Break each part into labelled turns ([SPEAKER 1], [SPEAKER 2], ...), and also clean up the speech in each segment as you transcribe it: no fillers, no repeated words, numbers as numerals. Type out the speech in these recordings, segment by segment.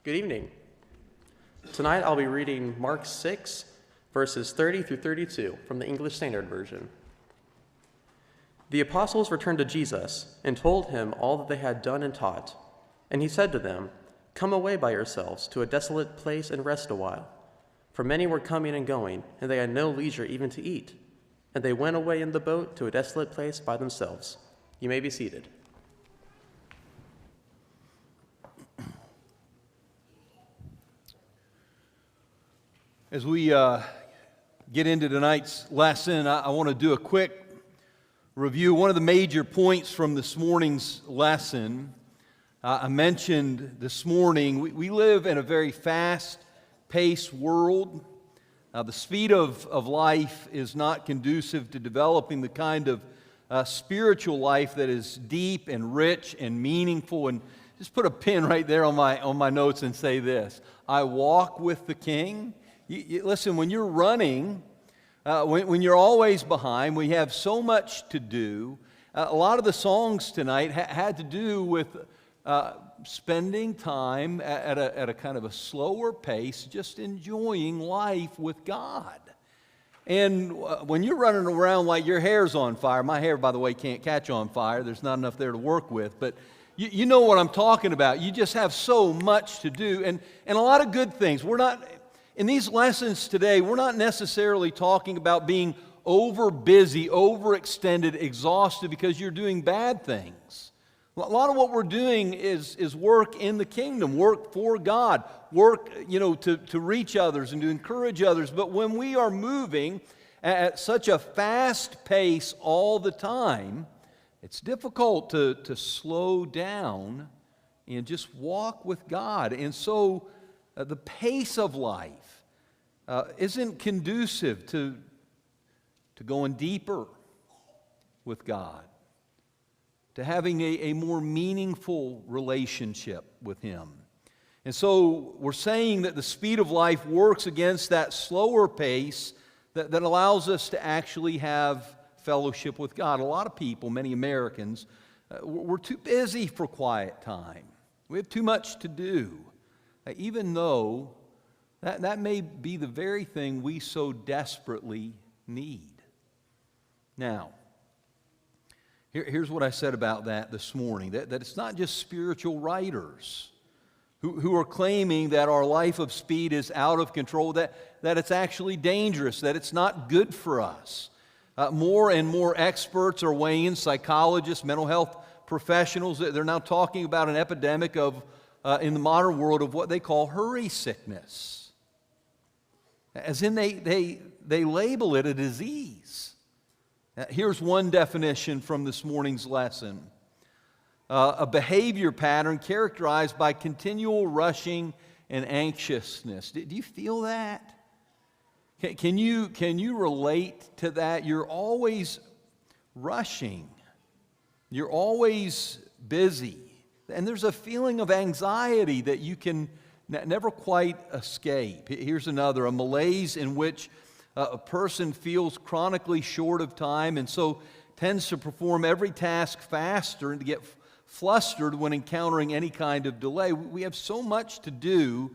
[SPEAKER 1] Good evening. Tonight I'll be reading Mark 6, verses 30 through 32 from the English Standard Version. The apostles returned to Jesus and told him all that they had done and taught. And he said to them, "Come away by yourselves to a desolate place and rest a while." For many were coming and going, and they had no leisure even to eat. And they went away in the boat to a desolate place by themselves. You may be seated.
[SPEAKER 2] As we get into tonight's lesson, I want to do a quick review. One of the major points from this morning's lesson, I mentioned this morning, we live in a very fast-paced world. The speed of life is not conducive to developing the kind of spiritual life that is deep and rich and meaningful. And just put a pin right there on my notes and say this: I walk with the King. Listen, when you're running, when you're always behind, we have so much to do. A lot of the songs tonight had to do with spending time at a kind of a slower pace, just enjoying life with God. And when you're running around like your hair's on fire, my hair, by the way, can't catch on fire. There's not enough there to work with, but you know what I'm talking about. You just have so much to do, and a lot of good things. In these lessons today, we're not necessarily talking about being over busy, overextended, exhausted because you're doing bad things. A lot of what we're doing is work in the kingdom, work for God, work, to reach others and to encourage others. But when we are moving at such a fast pace all the time, it's difficult to slow down and just walk with God. And so the pace of life isn't conducive to going deeper with God, to having a more meaningful relationship with Him. And so we're saying that the speed of life works against that slower pace that allows us to actually have fellowship with God. A lot of people, many Americans, we're too busy for quiet time. We have too much to do, even though that may be the very thing we so desperately need. Now, here's what I said about that this morning, that it's not just spiritual writers who are claiming that our life of speed is out of control, that it's actually dangerous, that it's not good for us. More and more experts are weighing in, psychologists, mental health professionals. They're now talking about an epidemic in the modern world of what they call hurry sickness. As in they label it a disease. Here's one definition from this morning's lesson. A behavior pattern characterized by continual rushing and anxiousness. Do you feel that? Can you relate to that? You're always rushing. You're always busy. And there's a feeling of anxiety that you can never quite escape. Here's another, a malaise in which a person feels chronically short of time and so tends to perform every task faster and to get flustered when encountering any kind of delay. We have so much to do.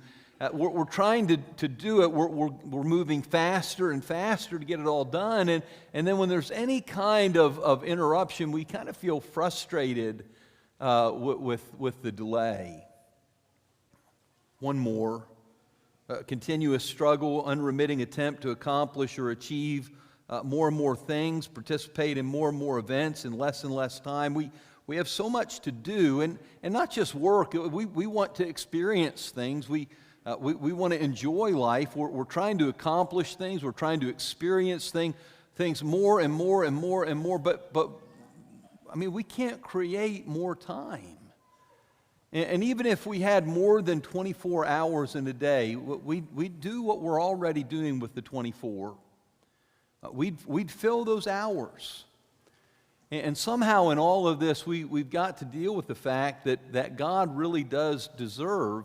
[SPEAKER 2] We're trying to do it. We're moving faster and faster to get it all done. And then when there's any kind of interruption, we kind of feel frustrated with the delay. One more. Continuous struggle, unremitting attempt to accomplish or achieve more and more things, participate in more and more events in less and less time. We have so much to do, and not just work. We want to experience things. We want to enjoy life. We're trying to accomplish things. We're trying to experience things more and more and more and more. But I mean, we can't create more time. And even if we had more than 24 hours in a day, we'd do what we're already doing with the 24. We'd fill those hours. And somehow in all of this, we've got to deal with the fact that God really does deserve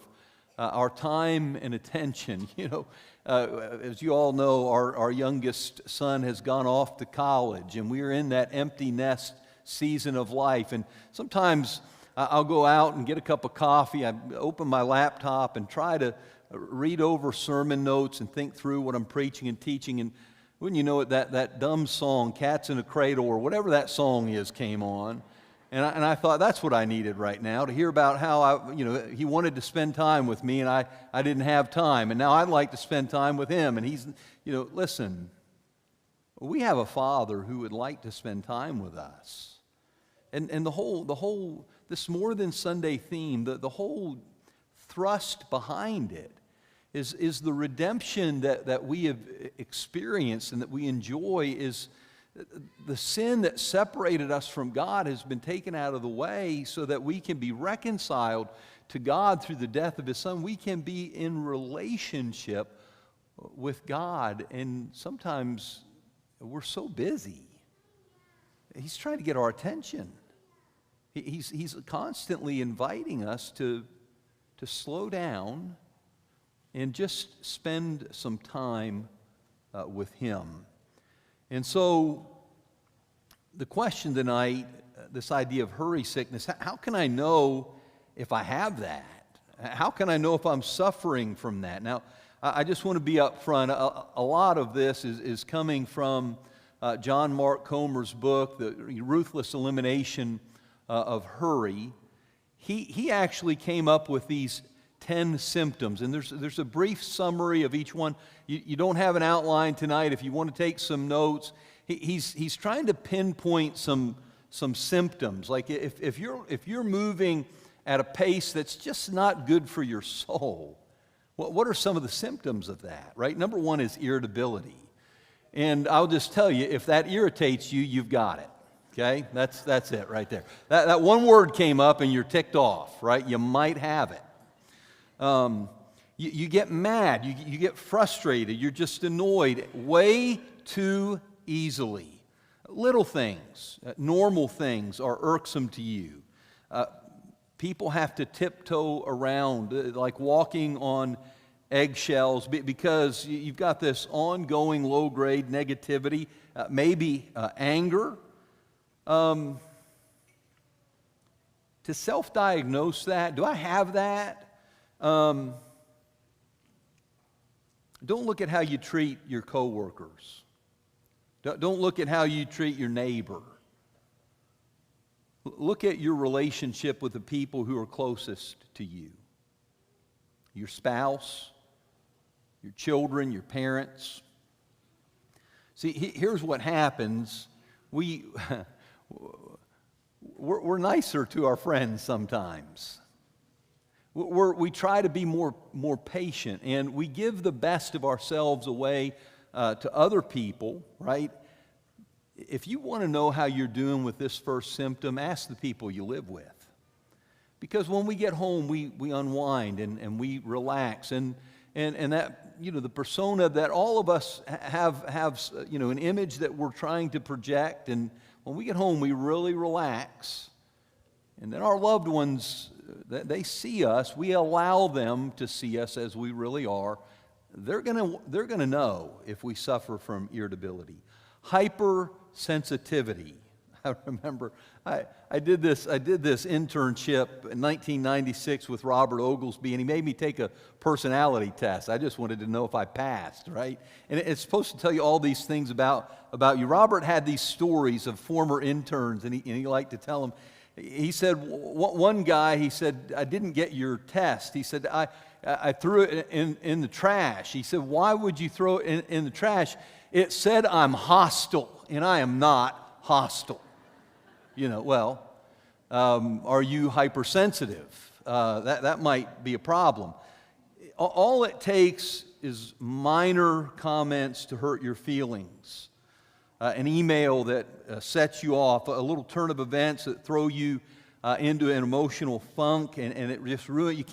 [SPEAKER 2] our time and attention. As you all know, our youngest son has gone off to college, and we're in that empty nest season of life. And sometimes I'll go out and get a cup of coffee. I open my laptop and try to read over sermon notes and think through what I'm preaching and teaching. And wouldn't you know it, that dumb song, Cats in a Cradle, or whatever that song is, came on. And I thought that's what I needed right now, to hear about how he wanted to spend time with me, and I didn't have time. And now I'd like to spend time with him. And he's, listen, we have a Father who would like to spend time with us. And the whole this More Than Sunday theme, the whole thrust behind it is the redemption that we have experienced and that we enjoy. Is the sin that separated us from God has been taken out of the way so that we can be reconciled to God through the death of His Son. We can be in relationship with God, and sometimes we're so busy. He's trying to get our attention. He's constantly inviting us to slow down and just spend some time with Him. And so the question tonight, this idea of hurry sickness, how can I know if I have that? How can I know if I'm suffering from that? Now, I just want to be up front. A lot of this is coming from John Mark Comer's book, The Ruthless Elimination of Hurry. He actually came up with these 10 symptoms, and there's a brief summary of each one. You don't have an outline tonight. If you want to take some notes, he's trying to pinpoint some symptoms. Like if you're moving at a pace that's just not good for your soul, what are some of the symptoms of that? Right. Number one is irritability, and I'll just tell you, if that irritates you, you've got it. Okay, that's it right there. That one word came up, and you're ticked off. Right, you might have it. You get mad, you get frustrated, you're just annoyed way too easily. Little things, normal things are irksome to you. People have to tiptoe around, like walking on eggshells, because you've got this ongoing low-grade negativity, maybe anger. To self-diagnose that, do I have that? Don't look at how you treat your coworkers. Don't look at how you treat your neighbor. Look at your relationship with the people who are closest to you. Your spouse, your children, your parents. See, here's what happens. We're nicer to our friends sometimes. We try to be more patient, and we give the best of ourselves away to other people, right? If you want to know how you're doing with this first symptom, ask the people you live with. Because when we get home, we unwind and we relax, and that, the persona that all of us have an image that we're trying to project, and when we get home, we really relax. And then our loved ones, they see us. We allow them to see us as we really are. They're gonna know if we suffer from irritability. Hypersensitivity. I remember I did this internship in 1996 with Robert Oglesby, and he made me take a personality test. I just wanted to know if I passed, right? And it's supposed to tell you all these things about you. Robert had these stories of former interns, and he liked to tell them. He said, one guy, he said, I didn't get your test. He said, I threw it in the trash. He said, why would you throw it in the trash? It said I'm hostile, and I am not hostile. Are you hypersensitive? That might be a problem. All it takes is minor comments to hurt your feelings. An email that sets you off, a little turn of events that throw you into an emotional funk, and it just ruins.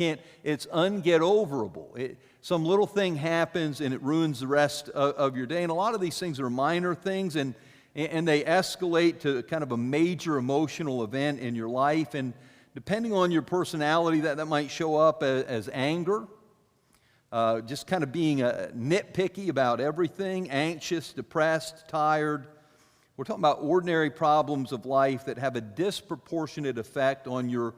[SPEAKER 2] It's unget-overable. Some little thing happens and it ruins the rest of your day. And a lot of these things are minor things, and they escalate to kind of a major emotional event in your life. And depending on your personality, that might show up as anger. Just kind of being nitpicky about everything, anxious, depressed, tired. We're talking about ordinary problems of life that have a disproportionate effect on your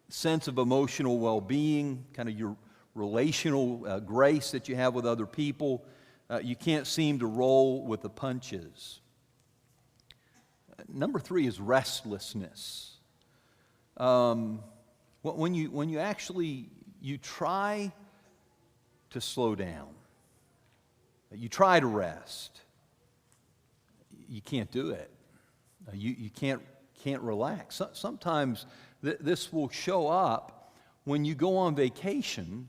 [SPEAKER 2] sense of emotional well-being, kind of your relational grace that you have with other people. You can't seem to roll with the punches. Number 3 is restlessness. When you actually try to slow down, you try to rest, you can't do it. You can't relax. Sometimes this will show up when you go on vacation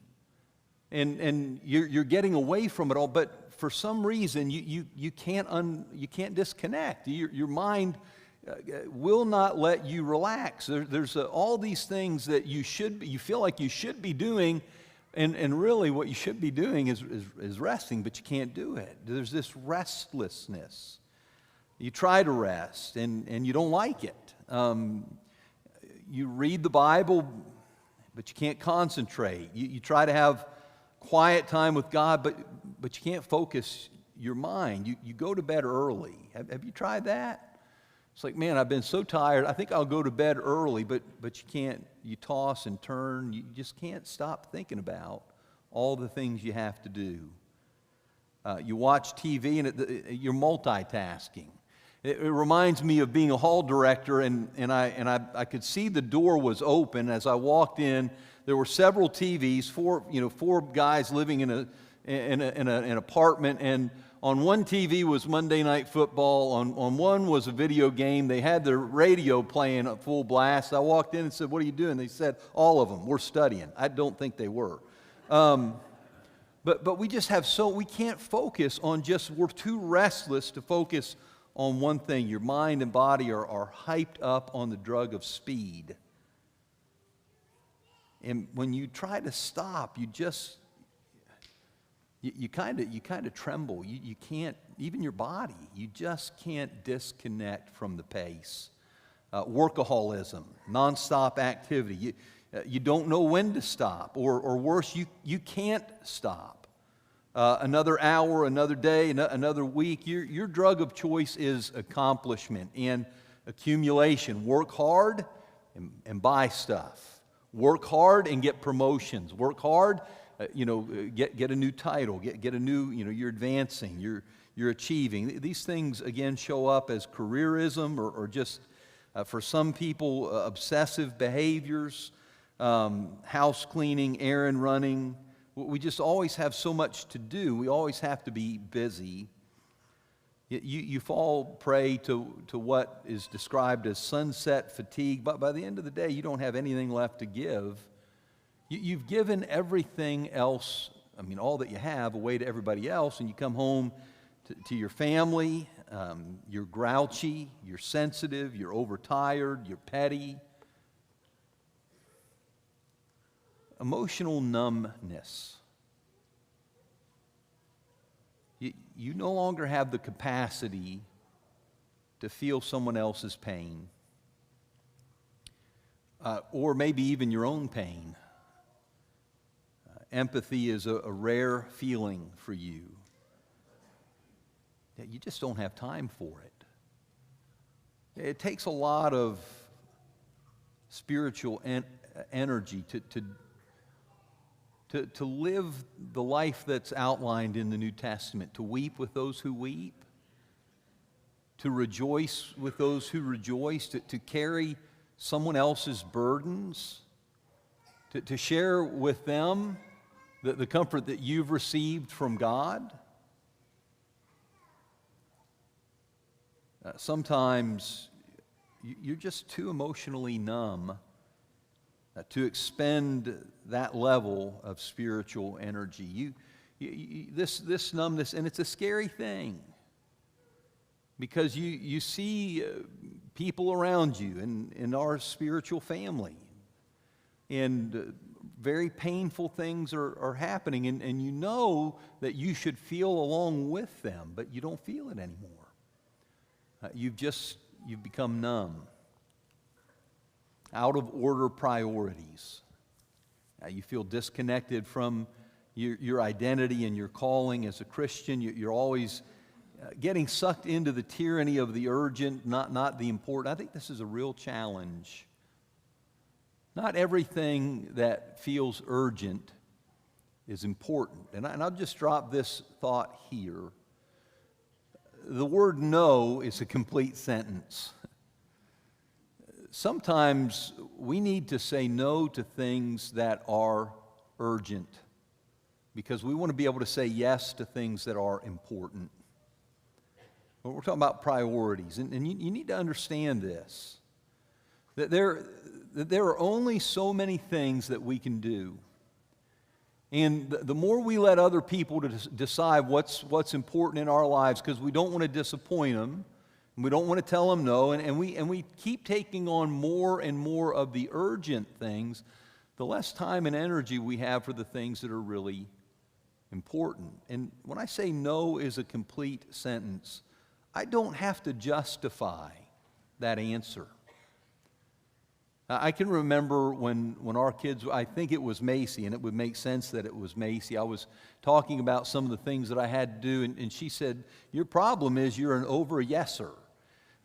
[SPEAKER 2] and you're getting away from it all, but for some reason you can't disconnect. Your mind will not let you relax. There's all these things that you feel like you should be doing, and really what you should be doing is resting, but you can't do it. There's this restlessness. You try to rest, and you don't like it. You read the Bible, but you can't concentrate. You try to have quiet time with God, but you can't focus your mind. You go to bed early. Have you tried that? It's like, man, I've been so tired. I think I'll go to bed early, but you can't. You toss and turn. You just can't stop thinking about all the things you have to do. You watch TV, and you're multitasking. It reminds me of being a hall director, and I could see the door was open as I walked in. There were several TVs, four guys living in an apartment, and on one TV was Monday Night Football. On one was a video game. They had their radio playing at full blast. I walked in and said, "What are you doing?" They said, "All of them. We're studying." I don't think they were. But we just have we can't focus on we're too restless to focus on one thing. Your mind and body are hyped up on the drug of speed. And when you try to stop, you kind of tremble. You can't, even your body, you just can't disconnect from the pace. Workaholism, nonstop activity. You don't know when to stop, or worse, you can't stop. Another hour, another day, another week. Your drug of choice is accomplishment and accumulation. Work hard and buy stuff. Work hard and get promotions. Work hard, get a new title. Get a new, you're advancing. You're achieving. These things again show up as careerism or just for some people obsessive behaviors, house cleaning, errand running. We just always have so much to do. We always have to be busy. You fall prey to what is described as sunset fatigue, but by the end of the day, you don't have anything left to give. You've given everything else, all that you have, away to everybody else, and you come home to your family. You're grouchy, you're sensitive, you're overtired, you're petty. Emotional numbness. You no longer have the capacity to feel someone else's pain, or maybe even your own pain. Empathy is a rare feeling for you. You just don't have time for it. It takes a lot of spiritual energy to live the life that's outlined in the New Testament, to weep with those who weep, to rejoice with those who rejoice, to carry someone else's burdens, to share with them the comfort that you've received from God. Sometimes you're just too emotionally numb to expend that level of spiritual energy. This numbness, and it's a scary thing because you see people around you in our spiritual family, and very painful things are happening, and you know that you should feel along with them, but you don't feel it anymore. You've become numb. Out of order priorities. You feel disconnected from your identity and your calling as a Christian. You're always getting sucked into the tyranny of the urgent, not the important. I think this is a real challenge Not everything that feels urgent is important. And I'll just drop this thought here. The word no is a complete sentence. Sometimes we need to say no to things that are urgent because we want to be able to say yes to things that are important. But we're talking about priorities, and you need to understand this, that there are only so many things that we can do. And the more we let other people decide what's important in our lives, because we don't want to disappoint them, and we don't want to tell them no, and we keep taking on more and more of the urgent things, the less time and energy we have for the things that are really important. And when I say no is a complete sentence, I don't have to justify that answer. I can remember when our kids, I think it was Macy, and it would make sense that it was Macy. I was talking about some of the things that I had to do, and she said, "Your problem is you're an over-yeser."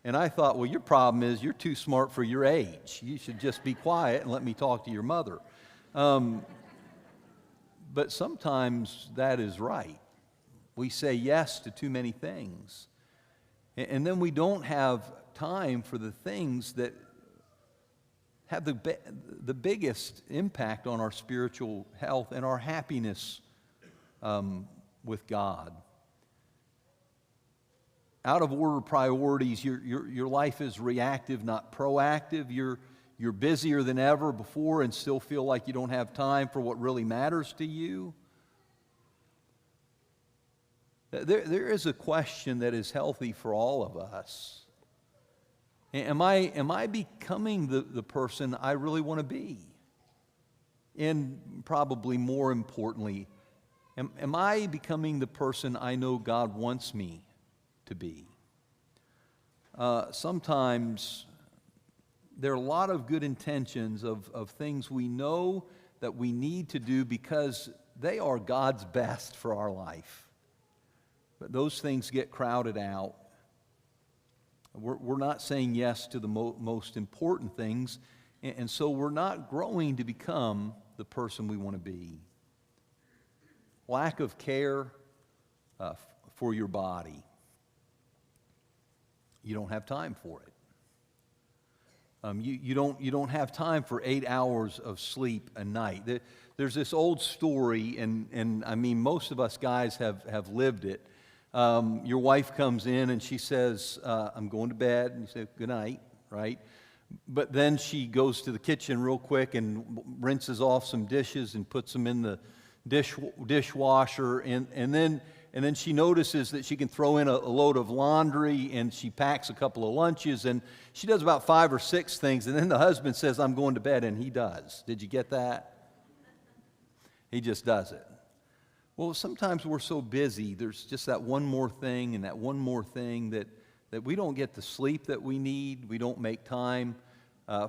[SPEAKER 2] And I thought, well, your problem is you're too smart for your age. You should just be quiet and let me talk to your mother. But sometimes that is right. We say yes to too many things. And then we don't have time for the things that have the biggest impact on our spiritual health and our happiness with God. Out of order priorities, your life is reactive, not proactive. You're busier than ever before and still feel like you don't have time for what really matters to you. There is a question that is healthy for all of us. Am I becoming the person I really want to be? And probably more importantly, am I becoming the person I know God wants me to be? Sometimes there are a lot of good intentions of things we know that we need to do because they are God's best for our life. But those things get crowded out. We're not saying yes to the most important things, and so we're not growing to become the person we want to be. Lack of care for your body. You don't have time for it. You don't have time for 8 hours of sleep a night. There's this old story, and I mean most of us guys have lived it. Your wife comes in and she says, "I'm going to bed," and you say, "Good night," right? But then she goes to the kitchen real quick and rinses off some dishes and puts them in the dishwasher, and then she notices that she can throw in a load of laundry, and she packs a couple of lunches, and she does about 5 or 6 things, and then the husband says, "I'm going to bed," and he does. Did you get that? He just does it. Well, sometimes we're so busy, there's just that one more thing and that one more thing that we don't get the sleep that we need. We don't make time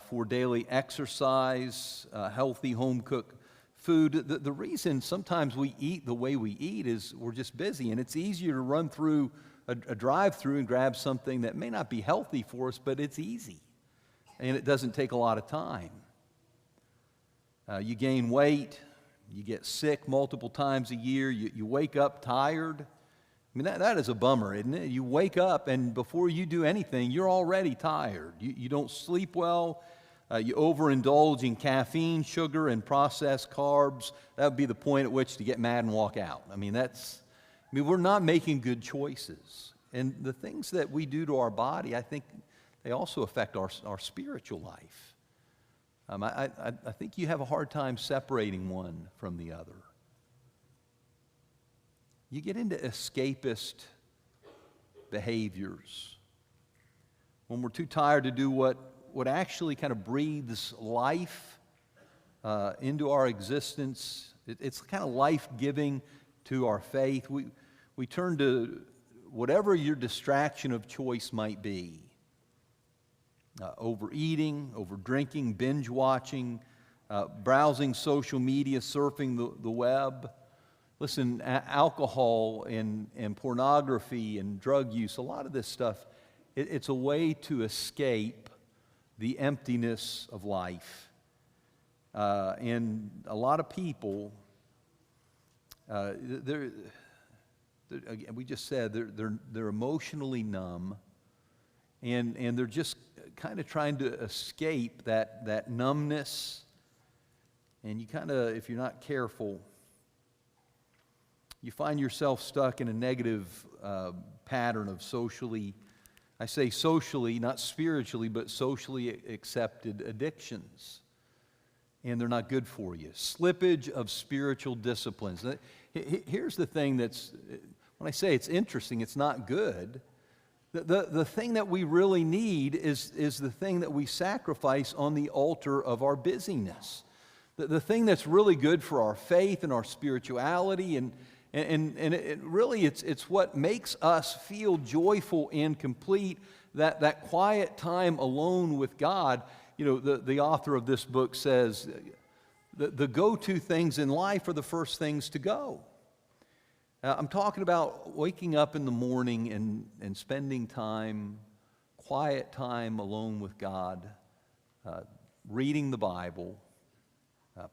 [SPEAKER 2] for daily exercise, healthy home-cooked food. The reason sometimes we eat the way we eat is we're just busy, and it's easier to run through a drive-through and grab something that may not be healthy for us, but it's easy, and it doesn't take a lot of time. You gain weight. You get sick multiple times a year. You wake up tired. I mean, that is a bummer, isn't it? You wake up, and before you do anything, you're already tired. You don't sleep well. You overindulge in caffeine, sugar, and processed carbs. That would be the point at which to get mad and walk out. I mean, we're not making good choices. And the things that we do to our body, I think they also affect our spiritual life. I think you have a hard time separating one from the other. You get into escapist behaviors. When we're too tired to do what actually kind of breathes life into our existence, it's kind of life-giving to our faith. We turn to whatever your distraction of choice might be. Overeating, over-drinking, binge-watching, browsing social media, surfing the web. Listen, alcohol and pornography and drug use, a lot of this stuff, it's a way to escape the emptiness of life. And a lot of people, again, we just said they're emotionally numb, and they're just kind of trying to escape that numbness. And you kind of, if you're not careful, you find yourself stuck in a negative pattern of socially, I say socially, not spiritually, but socially accepted addictions. And they're not good for you. Slippage of spiritual disciplines. Here's the thing that's, when I say it's interesting, it's not good. The thing that we really need is the thing that we sacrifice on the altar of our busyness. The thing that's really good for our faith and our spirituality, and it really it's what makes us feel joyful and complete, that quiet time alone with God. You know, the author of this book says the go-to things in life are the first things to go. I'm talking about waking up in the morning and spending time, quiet time alone with God, reading the Bible,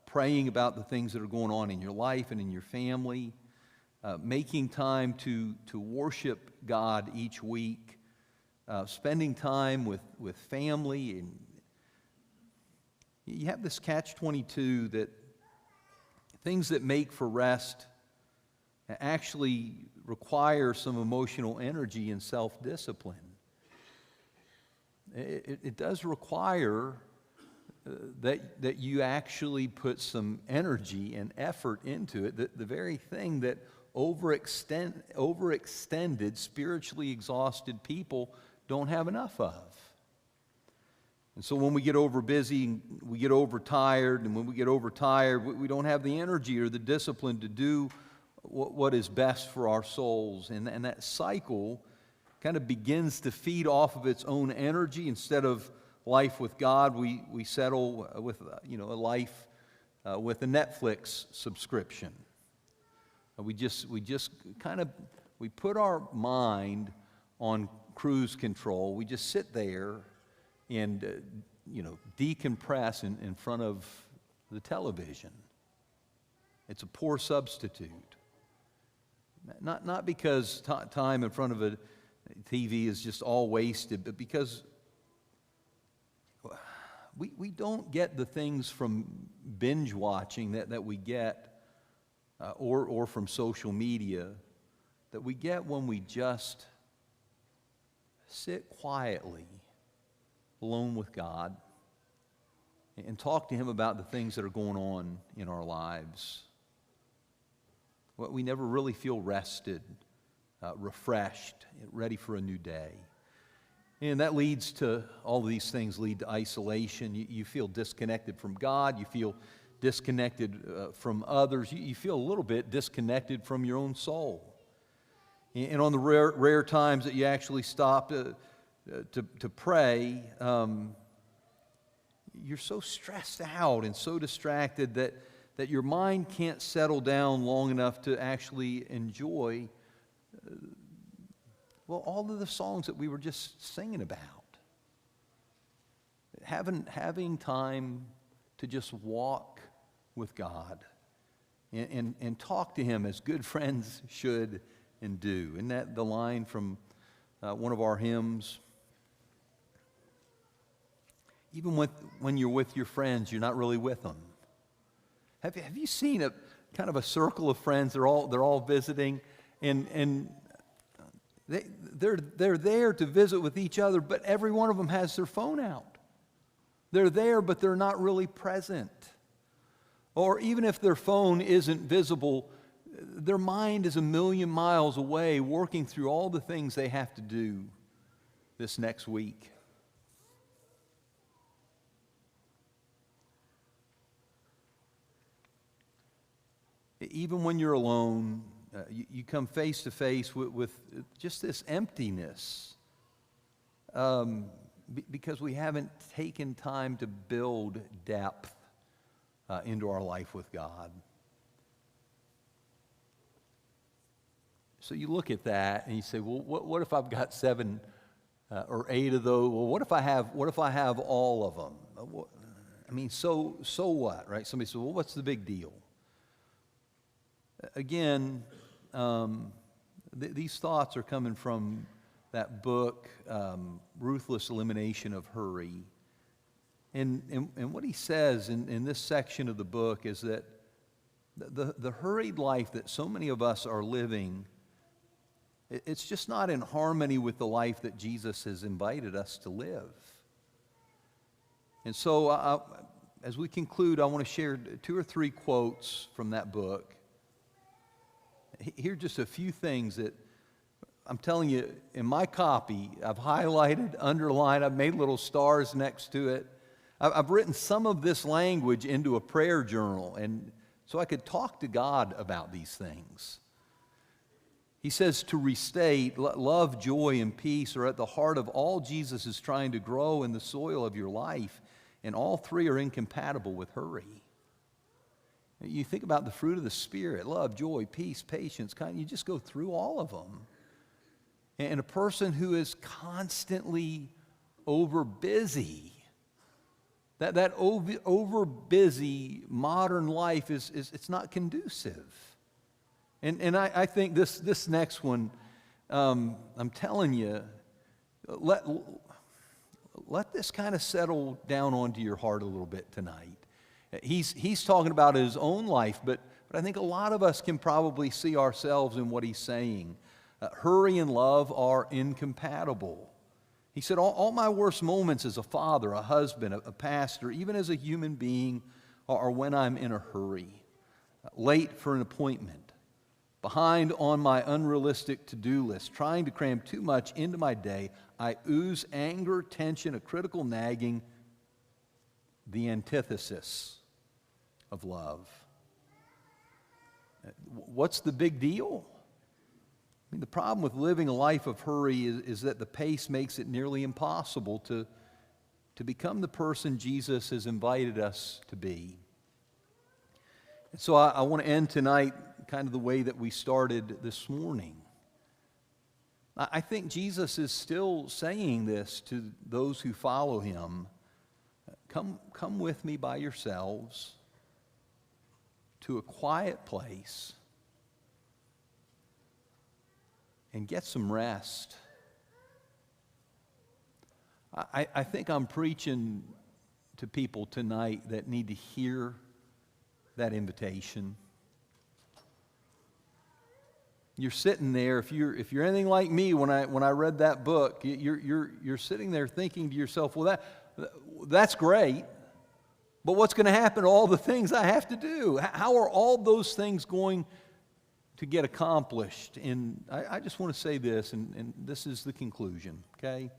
[SPEAKER 2] praying about the things that are going on in your life and in your family, making time to worship God each week, spending time with family. And you have this catch-22 that things that make for rest actually require some emotional energy and self-discipline. It does require that you actually put some energy and effort into it, the very thing that overextended, spiritually exhausted people don't have enough of. And so when we get over busy, we get overtired, and when we get overtired, we don't have the energy or the discipline to do what is best for our souls. And that cycle kind of begins to feed off of its own energy. Instead of life with God, we settle with a life with a Netflix subscription. We just kind of put our mind on cruise control. We just sit there and decompress in front of the television. It's a poor substitute. Not because time in front of a TV is just all wasted, but because we don't get the things from binge watching that we get or from social media that we get when we just sit quietly alone with God and talk to Him about the things that are going on in our lives. We never really feel rested, refreshed, ready for a new day. And that leads to, all of these things lead to isolation. You feel disconnected from God. You feel disconnected from others. You feel a little bit disconnected from your own soul. And on the rare times that you actually stop to pray, you're so stressed out and so distracted that your mind can't settle down long enough to actually enjoy all of the songs that we were just singing about. Having time to just walk with God and talk to Him as good friends should and do. Isn't that the line from one of our hymns? Even when you're with your friends, you're not really with them. Have you seen a kind of a circle of friends? They're all visiting, and they're there to visit with each other, but every one of them has their phone out. They're there, but they're not really present. Or even if their phone isn't visible, their mind is a million miles away, working through all the things they have to do this next week. Even when you're alone, you come face to face with just this emptiness because we haven't taken time to build depth into our life with God. So you look at that and you say, well, what if I've got 7 or 8 of those? Well, what if I have all of them? I mean, so what, right? Somebody says, well, what's the big deal? Again, these thoughts are coming from that book, Ruthless Elimination of Hurry. And what he says in this section of the book is that the hurried life that so many of us are living, it's just not in harmony with the life that Jesus has invited us to live. And so as we conclude, I want to share 2 or 3 quotes from that book. Here are just a few things that I'm telling you, in my copy, I've highlighted, underlined, I've made little stars next to it. I've written some of this language into a prayer journal, and so I could talk to God about these things. He says to restate, love, joy, and peace are at the heart of all Jesus is trying to grow in the soil of your life, and all 3 are incompatible with hurry. You think about the fruit of the Spirit, love, joy, peace, patience, kindness, you just go through all of them. And a person who is constantly over busy, that over busy modern life it's not conducive. And I think this next one, I'm telling you, let this kind of settle down onto your heart a little bit tonight. He's talking about his own life, but I think a lot of us can probably see ourselves in what he's saying. Hurry and love are incompatible. He said, all my worst moments as a father, a husband, a pastor, even as a human being, are when I'm in a hurry, late for an appointment, behind on my unrealistic to-do list, trying to cram too much into my day. I ooze anger, tension, a critical nagging, the antithesis of love. What's the big deal? I mean, the problem with living a life of hurry is that the pace makes it nearly impossible to become the person Jesus has invited us to be. And so I want to end tonight kind of the way that we started this morning. I think Jesus is still saying this to those who follow him. Come with me by yourselves to a quiet place and get some rest. I think I'm preaching to people tonight that need to hear that invitation. You're sitting there, if you're anything like me, when I read that book, you're sitting there thinking to yourself, well, that's great, but what's going to happen to all the things I have to do? How are all those things going to get accomplished? And I just want to say this, and this is the conclusion, okay?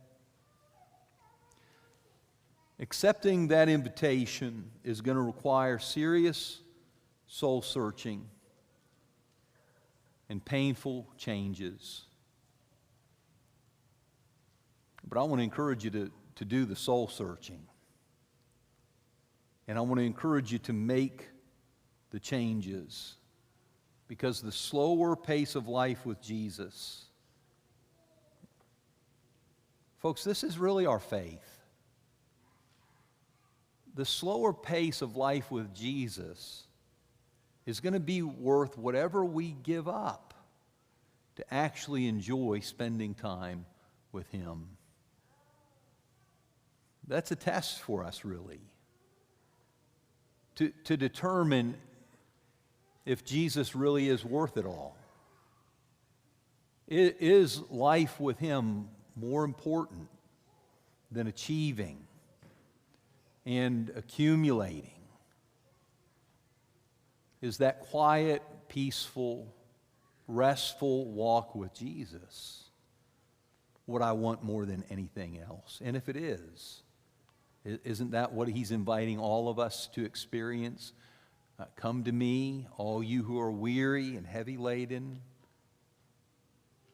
[SPEAKER 2] Accepting that invitation is going to require serious soul searching and painful changes. But I want to encourage you to do the soul searching. And I want to encourage you to make the changes. Because the slower pace of life with Jesus, folks, this is really our faith. The slower pace of life with Jesus is going to be worth whatever we give up to actually enjoy spending time with him. That's a test for us, really, to determine if Jesus really is worth it all. Is life with him more important than achieving and accumulating? Is that quiet, peaceful, restful walk with Jesus what I want more than anything else? And if it is, isn't that what he's inviting all of us to experience? Come to me, all you who are weary and heavy laden,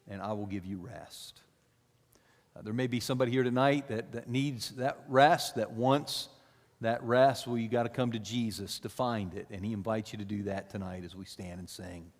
[SPEAKER 2] and I will give you rest. There may be somebody here tonight that needs that rest, that wants that rest. Well, you got to come to Jesus to find it, and he invites you to do that tonight as we stand and sing.